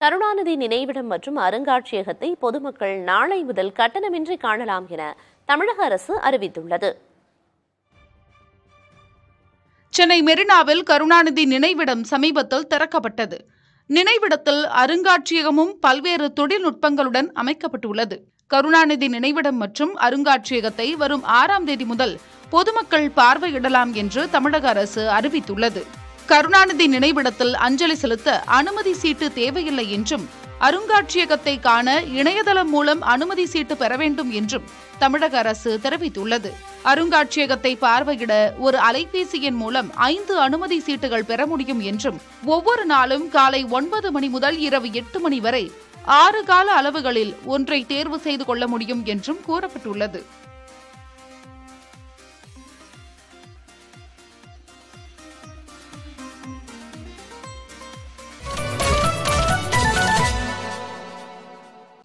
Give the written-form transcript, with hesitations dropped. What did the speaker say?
கருணாநிதி நினைவிடம் மற்றும் அருங்காட்சியகத்தை பொதுமக்கள் நாளை முதல் கட்டணமின்றி காணலாம் என தமிழக அரசு அறிவித்துள்ளது. சென்னை மெரினாவில் கருணாநிதி நினைவிடம் சமீபத்தில் திறக்கப்பட்டது. நினைவிடத்தில் அருங்காட்சியகமும் பல்வேறு தொழில்நுட்பங்களுடன் அமைக்கப்பட்டுள்ளது. கருணாநிதி நினைவிடம் மற்றும் அருங்காட்சியகத்தை வரும் 6ஆம் தேதி முதல் பொதுமக்கள் பார்வையிடலாம் என்று தமிழக அரசு அறிவித்துள்ளது. கருணாநிதி நினைவிடத்தில் அஞ்சலி செலுத்த அனுமதி சீட்டு தேவையில்லை என்றும், அருங்காட்சியகத்தை காண இணையதளம் மூலம் அனுமதி சீட்டு பெற வேண்டும் என்றும் தமிழக அரசு தெரிவித்துள்ளது. அருங்காட்சியகத்தை பார்வையிட ஒரு அலைபேசி எண் மூலம் 5 அனுமதி சீட்டுகள் பெற முடியும் என்றும், ஒவ்வொரு நாளும் காலை 9 மணி முதல் இரவு 8 மணி வரை 6 கால அளவுகளில் ஒன்றை தேர்வு செய்து கொள்ள முடியும் என்றும் கூறப்பட்டுள்ளது.